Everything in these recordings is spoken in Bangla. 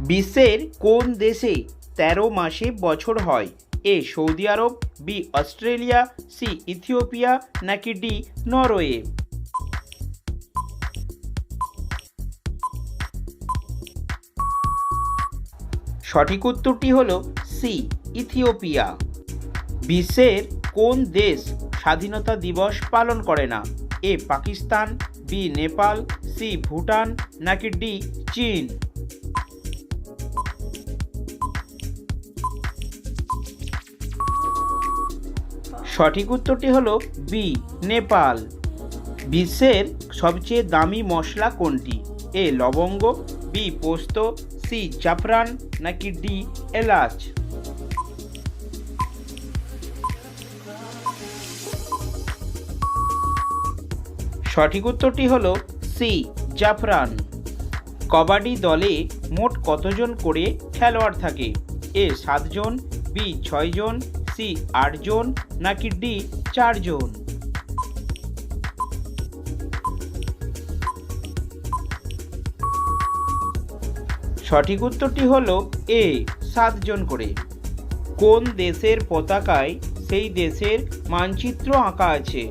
বিশ্বের কোন দেশে ১৩ মাসে বছর হয়? এ সৌদি আরব, বি অস্ট্রেলিয়া, সি ইথিওপিয়া, নাকি ডি নরওয়ে? সঠিক উত্তরটি হল সি ইথিওপিয়া। বিশ্বের কোন দেশ স্বাধীনতা দিবস পালন করে না? এ পাকিস্তান, বি নেপাল, সি ভুটান, নাকি ডি চীন? সঠিক উত্তরটি হলো বি নেপাল। বিশ্বের সবচেয়ে দামি মশলা কোনটি? এ লবঙ্গ, বি পোস্ত, সি জাফরান, নাকি ডি এলাচ? সঠিক উত্তরটি হলো সি জাফরান। কবাডি দলে মোট কতজন করে খেলোয়াড় থাকে? এ 7 জন, বি 6 জন, সি 8 জন, নাকি ডি 4 জন? সঠিক উত্তরটি হলো এ 7 জন করে। কোন দেশের পতাকায় সেই দেশের মানচিত্র আঁকা আছে?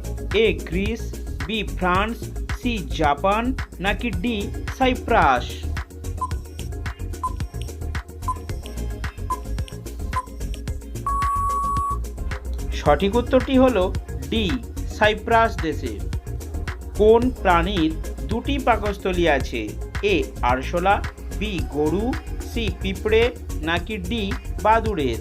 A Greece, B France, C Japan, নাকি ডি সাইপ্রাস? সঠিক উত্তরটি হলো ডি সাইপ্রাস দেশে। কোন প্রাণীর দুটি পাকস্থলী আছে? এ আরশোলা, বি গরু, সি পিঁপড়ে, নাকি ডি বাদুড়ের?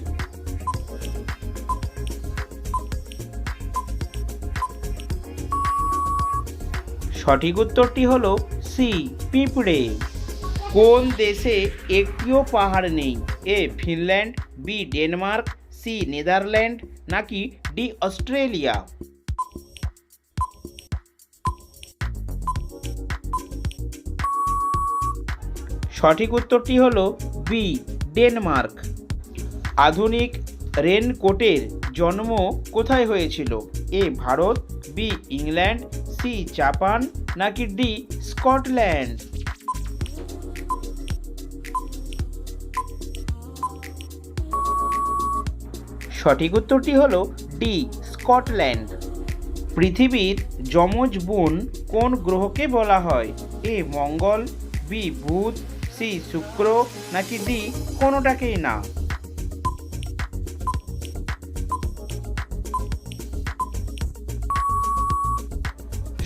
সঠিক উত্তরটি হলো সি পিঁপড়ে। কোন দেশে একটিও পাহাড় নেই? A Finland, B Denmark, C Netherland, নাকি ডি অস্ট্রেলিয়া? সঠিক উত্তরটি হলো বি ডেনমার্ক। আধুনিক রেনকোটের জন্ম কোথায় হয়েছিল? A Bharat, B England, C Japan, নাকি ডি স্কটল্যান্ড? সঠিক উত্তরটি হলো ডি স্কটল্যান্ড। পৃথিবীর যমজ বোন কোন গ্রহকে বলা হয়? এ মঙ্গল, বি বুধ, সি শুক্র, নাকি ডি কোনোটাকেই না?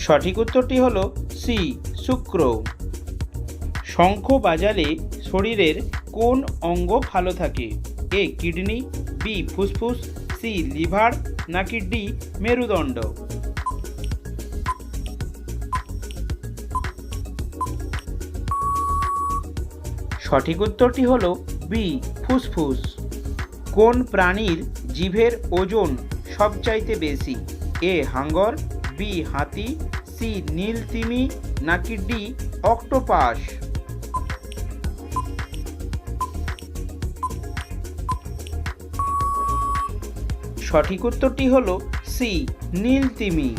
সঠিক উত্তরটি হলো সি শুক্র। শঙ্খ বাজালে শরীরের কোন অঙ্গ ভালো থাকে? এ কিডনি, বি ফুসফুস, সি লিভার, নাকি ডি মেরুদণ্ড? সঠিক উত্তরটি হলো বি ফুসফুস। কোন প্রাণীর জিভের ওজন সবচাইতে বেশি? এ হাঙ্গর, বি হাতি, সি নীল তিমি, নাকি ডি অক্টোপাস? সঠিক উত্তরটি হলো সি নীল তিমি।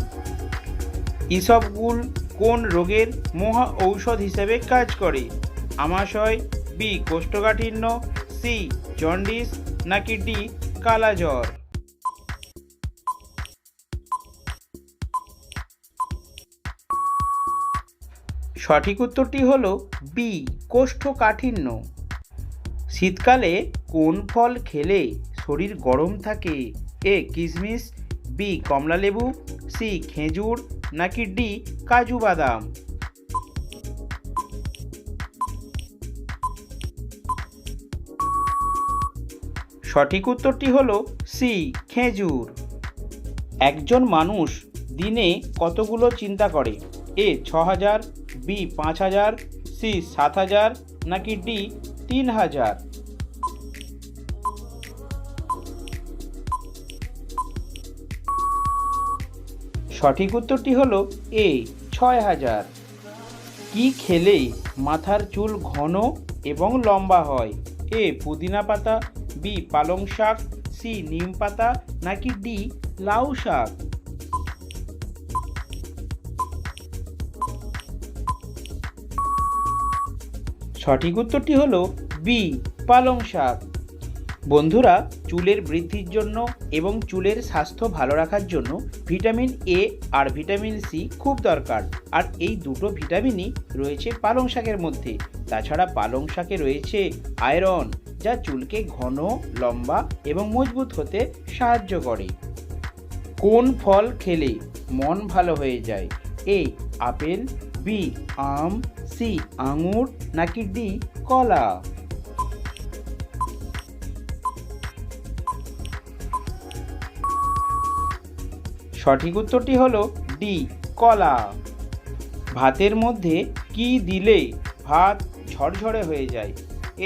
ইসবগুল কোন রোগের মহা ঔষধ হিসেবে কাজ করে? আমাশয়, বি কোষ্ঠকাঠিন্য, সি জন্ডিস, নাকি ডি কালাজ্বর? সঠিক উত্তরটি হলো বি কোষ্ঠকাঠিন্য। শীতকালে কোন ফল খেলে শরীর গরম থাকে? এ কিশমিশ, বি কমলালেবু, সি খেজুর, নাকি ডি কাজু বাদাম? সঠিক উত্তরটি হলো সি খেজুর। একজন মানুষ দিনে কতগুলো চিন্তা করে? এ 6000, বি 5000, সি 7000, নাকি ডি 3000? সঠিক উত্তরটি হলো এ 6000। কি খেলে মাথার চুল ঘন এবং লম্বা হয়? এ পুদিনা পাতা, বি পালং শাক, সি নিম পাতা, নাকি ডি লাউ শাক? সঠিক উত্তরটি হলো বি পালং শাক। বন্ধুরা, চুলের বৃদ্ধির জন্য এবং চুলের স্বাস্থ্য ভালো রাখার জন্য ভিটামিন এ আর ভিটামিন সি খুব দরকার, আর এই দুটো ভিটামিনই রয়েছে পালং শাকের মধ্যে। তাছাড়া পালং শাকে রয়েছে আয়রন, যা চুলকে ঘন, লম্বা এবং মজবুত হতে সাহায্য করে। কোন ফল খেলে মন ভালো হয়ে যায়? এ আপেল, বি আম, সি আঙুর, নাকি ডি কলা? সঠিক উত্তরটি হলো ডি কলা। ভাতের মধ্যে কি দিলে ভাত ঝরঝরে হয়ে যায়?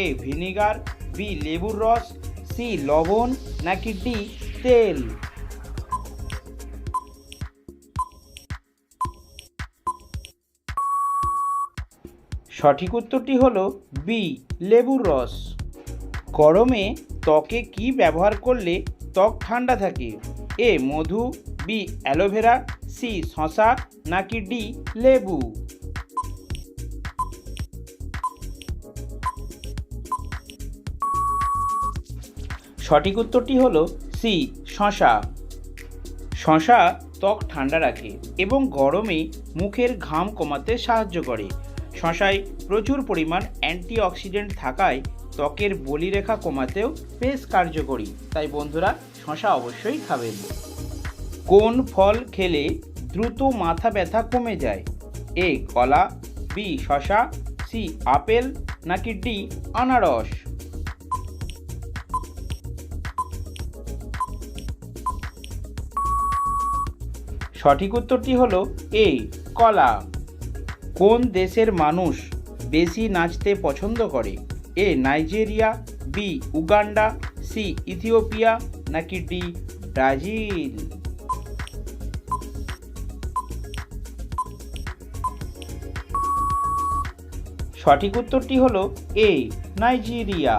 এ ভিনিগার, বি লেবুর রস, সি লবণ, নাকি ডি তেল? সঠিক উত্তরটি হলো বি লেবুর রস। গরমে ত্বকে কি ব্যবহার করলে ত্বক ঠান্ডা থাকে? এ মধু, বি অ্যালোভেরা, সি শসা, নাকি ডি লেবু? সঠিক উত্তরটি হলো সি শসা। শসা ত্বক ঠান্ডা রাখে এবং গরমে মুখের ঘাম কমাতে সাহায্য করে। শসায় প্রচুর পরিমাণ অ্যান্টিঅক্সিডেন্ট থাকায় ত্বকের বলিরেখা কমাতেও বেশ কার্যকরী। তাই বন্ধুরা, শসা অবশ্যই খাবেন। কোন ফল খেলে দ্রুত মাথা ব্যথা কমে যায়? এ কলা, বি শসা, সি আপেল, নাকি ডি আনারস? সঠিক উত্তরটি হলো এ কলা। কোন দেশের মানুষ বেশি নাচতে পছন্দ করে? A Nigeria, B Uganda, C Ethiopia, নাকি ডি ব্রাজিল? সঠিক উত্তরটি হলো এ নাইজেরিয়া।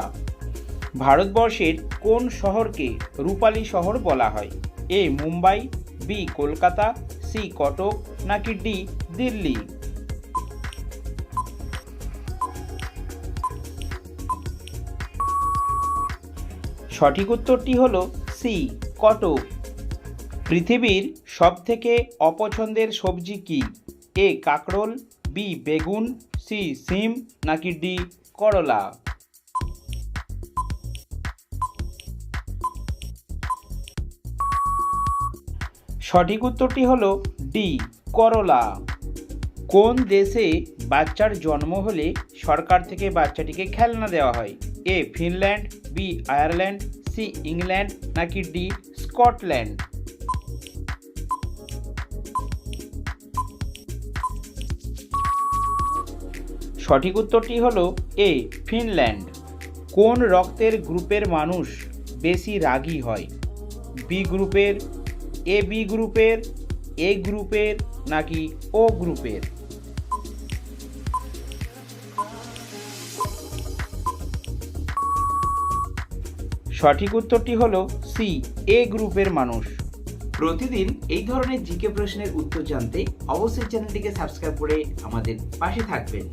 ভারতবর্ষের কোন শহরকে রূপালী শহর বলা হয়? এ মুম্বাই, বি কলকাতা, সি কটক, নাকি ডি দিল্লি? সঠিক উত্তরটি হলো সি কটক। পৃথিবীর সবথেকে অপছন্দের সবজি কি? এ কাঁকরোল, বি বেগুন, সি সিম, নাকি ডি করলা? সঠিক উত্তরটি হলো ডি করলা। কোন দেশে বাচ্চার জন্ম হলে সরকার থেকে বাচ্চাটিকে খেলনা দেওয়া হয়? A Finland, B Ireland, C England, নাকি ডি স্কটল্যান্ড? সঠিক উত্তরটি হলো এ ফিনল্যান্ড। কোন রক্তের গ্রুপের মানুষ বেশি রাগী হয়? বি গ্রুপের, এ বি গ্রুপের, এ গ্রুপের, নাকি ও গ্রুপের? সঠিক উত্তরটি হলো সি এ গ্রুপের মানুষ। প্রতিদিন এই ধরনের জিকে প্রশ্নের উত্তর জানতে অবশ্যই চ্যানেলটিকে সাবস্ক্রাইব করে আমাদের পাশে থাকবেন।